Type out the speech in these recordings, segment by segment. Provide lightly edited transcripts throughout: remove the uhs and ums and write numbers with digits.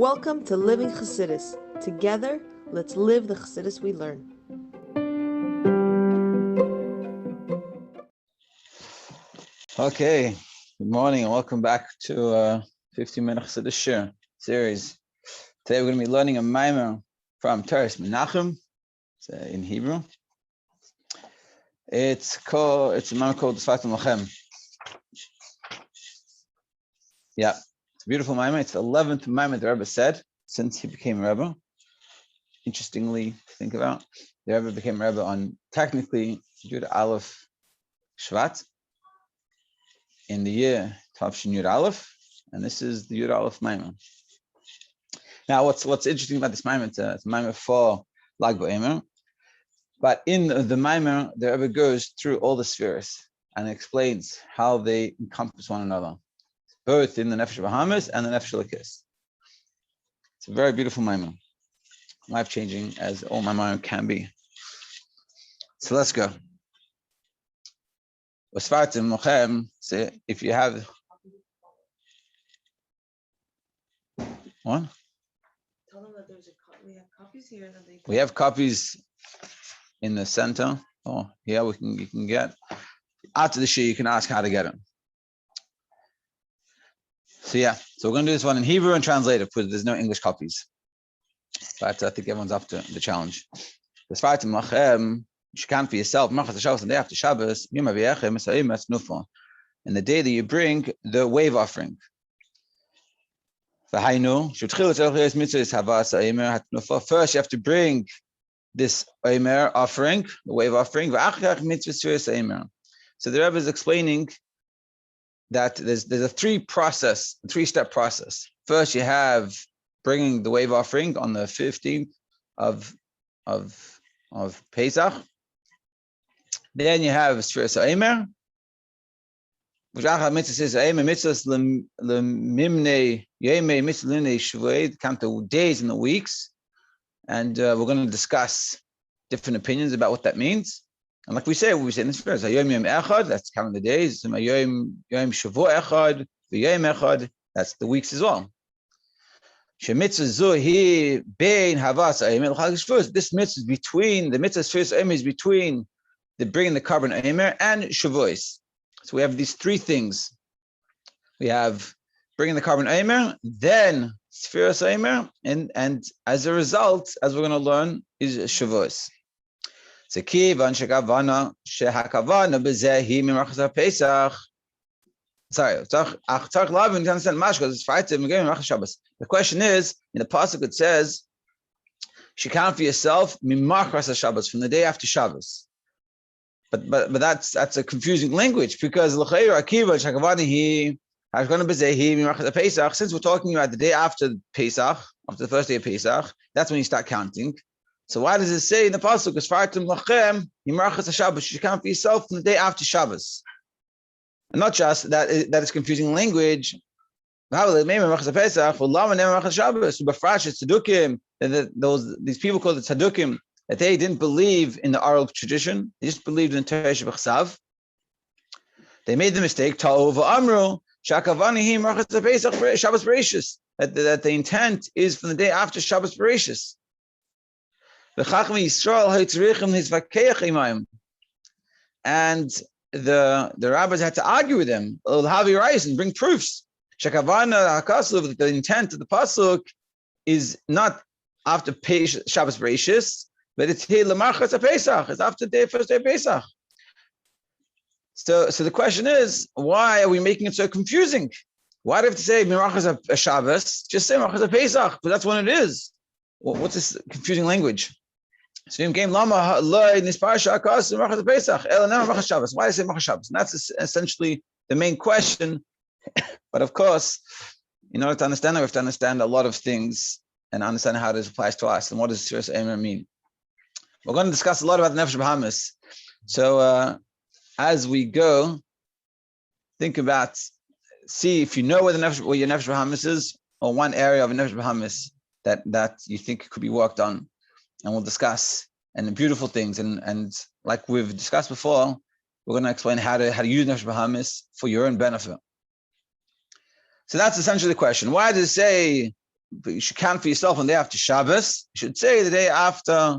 Welcome to Living Chassidus. Together, let's live the Chassidus we learn. Okay, good morning and welcome back to 15-minute Chassidus Shir series. Today we're going to be learning a maamer from Teres Menachem. It's in Hebrew. It's a maamer called Usfartem Lachem. Yeah, it's a beautiful maamer. It's the 11th maamer the Rebbe said since he became Rebbe. Interestingly to think about, the Rebbe became Rebbe on technically Yud Aleph Shvat in the year Tavshin Yud Aleph, and this is the Yud Aleph maamer. Now, what's interesting about this maamer? It's a maamer for Lag BaOmer, but in the maamer, the Rebbe goes through all the spheres and explains how they encompass one another, both in the Nefesh Bahamas and the Nefesh Lakis. It's a very beautiful maamer, life-changing as all maamer can be. So let's go. Usfartem Lachem. So if you have one, Tell them that we have copies here. we have copies in the center. Oh, yeah, you can get after the shir. You can ask how to get them. So yeah, so we're going to do this one in Hebrew and translate it because there's no English copies. But I think everyone's up to the challenge. Usfartem Lachem. You can for yourself. And the day after Shabbos, in the day that you bring the wave offering. First, you have to bring this maamer offering, the wave offering. So the Rebbe is explaining that there's a three-step process. First, you have bringing the wave offering on the 15th of Pesach. Then you have Sfiras Ha'omer, which mitzvah says mitzvahs lemimnei yemei mitzvah lemimnei shvuei, count the days and the weeks, and we're going to discuss different opinions about what that means. And like we say in this verse, Hayom Yom Echad, that's counting the days. Hayom Shavua Echad, V'Yom Echad, that's the weeks as well. Shemitzvah zu hi bein havas ha'omer l'chag Shavuos. This mitzvah is between the mitzvah Sfiras Ha'omer is between the bringing the carbon maamer and Shavuos. So we have these three things. We have bringing the carbon maamer, then Sfiras Ha'omer, and as a result, as we're going to learn, is Shavuos. So kivan shekavana shehakavana bezehi mimrachas haPesach. Sorry, the question is, in the pasuk it says, "Shekhan for yourself mimachras Shabbos," from the day after Shabbos. But that's a confusing language because since we're talking about the day after Pesach, after the first day of Pesach, that's when you start counting. So why does it say in the pasuk Usfartem Lachem mimachras Shabbos? You count for yourself from the day after Shabbos, and not just that is confusing language. These people called the Tzadukim, that they didn't believe in the oral tradition, they just believed in Torah Shebechsav. They made the mistake, that the intent is from the day after Shabbos Bereshis. And the rabbis had to argue with them, and bring proofs. The intent of the pasuk is not after Shabbos Bereshis, but it's here Lamachas Pesach. It's after the first day of Pesach. So the question is, why are we making it so confusing? Why do we have to say Mirachas Shabbos? Just say Mirachas Pesach, but that's when it is. Well, what's this confusing language? So in game Lama in this parasha Mirachas Pesach. Why do I say Mirachas Shabbos? And that's essentially the main question. But of course, in order to understand it, we have to understand a lot of things and understand how this applies to us and what does Sfiras Ha'omer mean. We're going to discuss a lot about the Nefesh Bahamas. So as we go, think about, see if you know where your Nefesh Bahamas is, or one area of a Nefesh Bahamas that you think could be worked on, and we'll discuss and the beautiful things. And like we've discussed before, we're going to explain how to use Nefesh Bahamas for your own benefit. So that's essentially the question. Why does it say you should count for yourself on the day after Shabbos. You should say the day after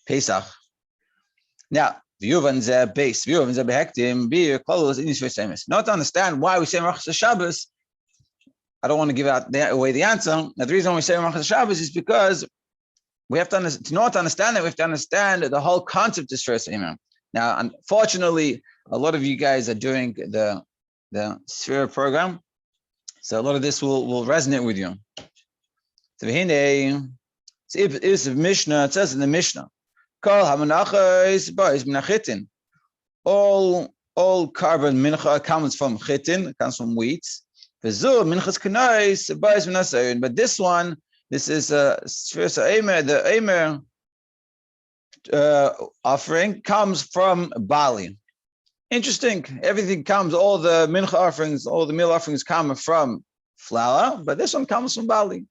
Pesach. Now, not to understand why we say Merachas Shabbos, I don't want to give away the answer. Now, the reason we say Merachas Shabbos is because we have to understand that we have to understand the whole concept of Sfiras Eimer. Now, unfortunately, a lot of you guys are doing the Sfira program, so a lot of this will resonate with you. So, it's Mishnah. It says in the Mishnah, all carbon mincha comes from chitin, comes from wheat. But this one, this is Sfiras Eimer. The Eimer offering comes from Barley. Interesting. Everything comes, all the mincha offerings, all the meal offerings come from flour, but this one comes from Barley.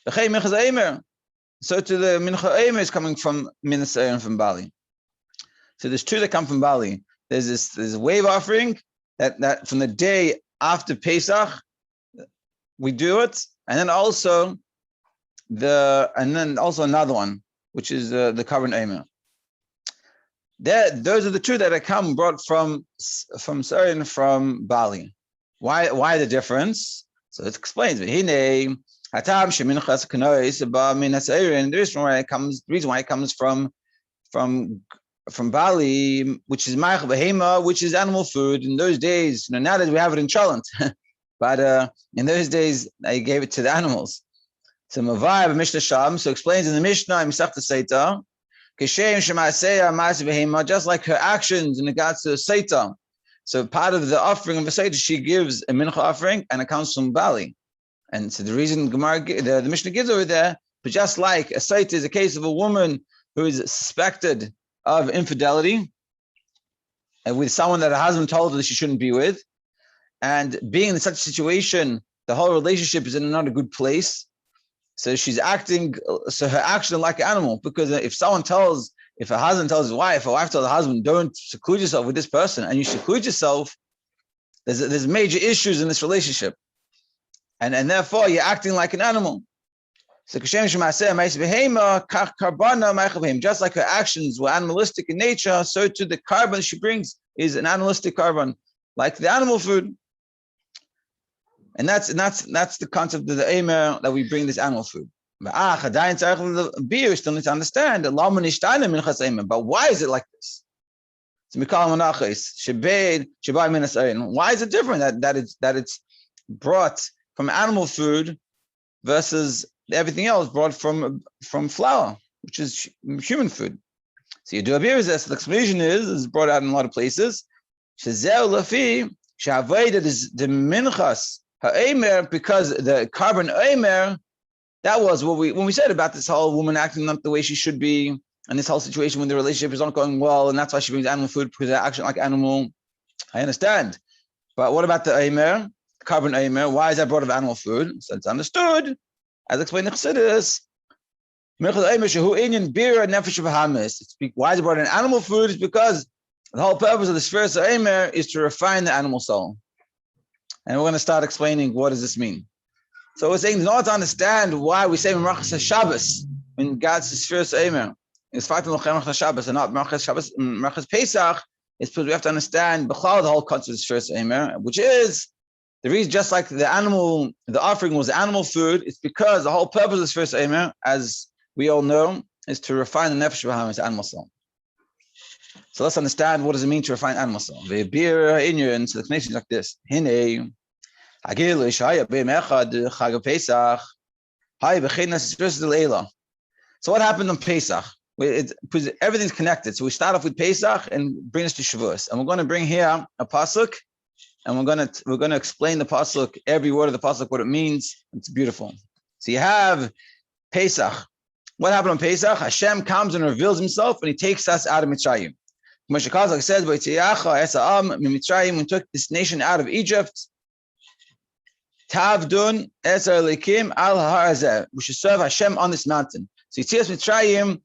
So to the mincha Eimer is coming from Minas and from Barley. So there's two that come from Barley. There's a wave offering that from the day after Pesach we do it, and then also another one, which is the carbon Eimer. Those are the two that are brought from Barley. Why the difference? So it explains. The reason why it comes from Barley, which is behema, which is animal food. In those days, now that we have it in cholent, but in those days I gave it to the animals. So Mavai Mishnah Sham, so explains in the Mishnah, Misafta Seita, just like her actions in regards to the Seita. So part of the offering of the Seita, she gives a mincha offering, and it comes from Barley. And so the reason the Mishnah gives over there, but just like a Seita is a case of a woman who is suspected of infidelity, and with someone that her husband told her that she shouldn't be with, and being in such a situation, the whole relationship is in not a good place. So she's acting, so her action is like an animal, because if a husband tells his wife, or wife tells the husband, don't seclude yourself with this person, and you seclude yourself, there's major issues in this relationship. And therefore you're acting like an animal. So just like her actions were animalistic in nature, so too the carbon she brings is an animalistic carbon, like the animal food. And that's the concept of the Eimer, that we bring this animal food. But beer still need to understand. But why is it like this? Why is it different that it's brought from animal food versus everything else brought from flour, which is human food? So you do a beer. So the explanation is brought out in a lot of places. Is the minchas ha'emer, because the carbon eimer, that was what when we said about this whole woman acting not the way she should be, and this whole situation when the relationship is not going well, and that's why she brings animal food, because they're acting like animal. I understand, but what about the eimer, carbon eimer? Why is that brought of animal food? So it's understood, as explained in Chassidus. Why is it brought in animal food? It's because the whole purpose of the Sfiras Eimer is to refine the animal soul. And we're going to start explaining what does this mean. So we're saying, in order to understand why we say Merachas Shabbos in God's Sfiras Eimer, Usfartem Lachem Merachas Shabbos and not Merachas Shabbos, Merachas Pesach, is because we have to understand the whole concept of Sfiras Eimer, which is the reason, just like the offering was animal food, it's because the whole purpose of Sfiras Eimer, as we all know, is to refine the nefesh v'hamis, animal soul. So let's understand, what does it mean to refine animal soul? The beer in so the explanation is like this. Hine hagil ishaya be'mechad chag Pesach hay bechinas Sfiras Leila. So what happened on Pesach? Everything's connected. So we start off with Pesach and bring us to Shavuos, and we're going to bring here a pasuk, and we're going to explain the pasuk, every word of the pasuk, what it means. It's beautiful. So you have Pesach. What happened on Pesach? Hashem comes and reveals himself, and he takes us out of Mitzrayim. Moshe Kazak says, we took this nation out of Egypt. Tavdun Ezer Elikim al Ha'azeh. We should serve Hashem on this mountain. So Yetzias Mitzrayim,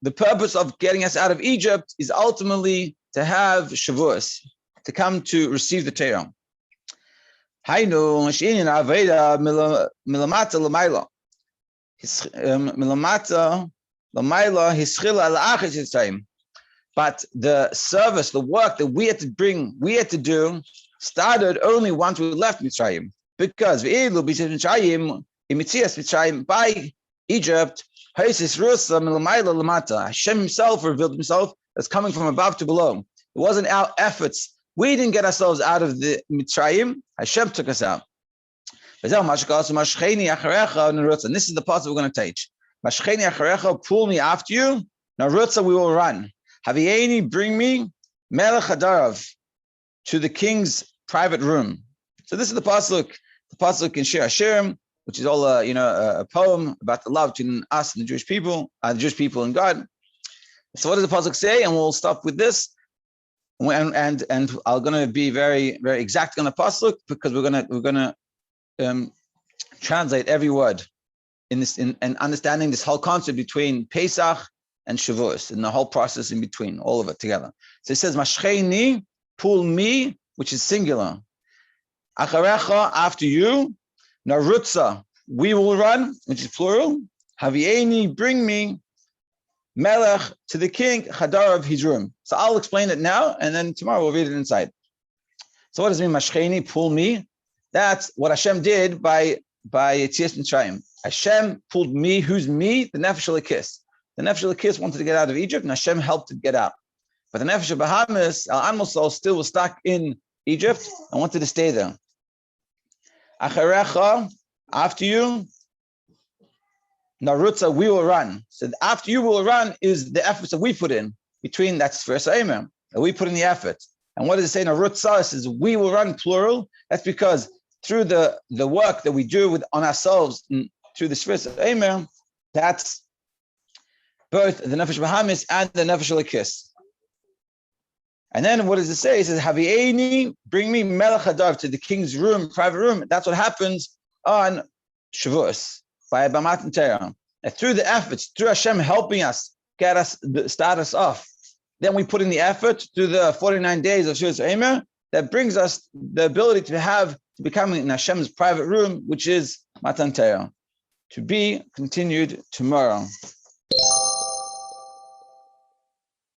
the purpose of getting us out of Egypt is ultimately to have Shavuos, to come to receive the Torah. But the service, the work that we had to do, started only once we left Mitzrayim. Because by Egypt, Hashem himself revealed himself as coming from above to below. It wasn't our efforts. We didn't get ourselves out of the Mitzrayim. Hashem took us out. And this is the part that we're going to teach. Pull me after you. Narutza, we will run. Havieni, bring me Melech Hadarav to the king's private room. So this is the pasuk in Shir Hashirim, which is all a poem about the love between us and the Jewish people and God. So what does the pasuk say? And we'll stop with this. And I'm going to be very, very exact on the pasuk because we're going to translate every word in this and understanding this whole concept between Pesach and Shavuos and the whole process in between, all of it together. So it says, Mashcheni, pull me, which is singular. Acharecha, after you. Narutza, we will run, which is plural. Havieni, bring me. Melech, to the king, Chadar of his room. So I'll explain it now, and then tomorrow we'll read it inside. So what does it mean, Mashcheni, pull me? That's what Hashem did by Yetzias Mitzrayim. Hashem pulled me. Who's me? The Nefesh Elokis. The Nefesh Elokis wanted to get out of Egypt, and Hashem helped it get out. But the Nefesh Bahamis, our animal soul, still was stuck in Egypt and wanted to stay there. Acharecha, after you. Narutza, we will run. So after you will run is the efforts that we put in between, that's first Aimer, that we put in the effort. And what does it say? Narutza, it says we will run, plural. That's because through the work that we do on ourselves through the first Aimer, that's both the Nefesh Bahamis and the Nefesh Elokis. And then what does it say? It says, Havieni, bring me Melech Hadav to the king's room, private room. That's what happens on Shavuos, by Matan Torah. And through the efforts, through Hashem helping us, start us off, then we put in the effort through the 49 days of Shavuos Aimer, that brings us the ability to become in Hashem's private room, which is Matan Torah. To be continued tomorrow.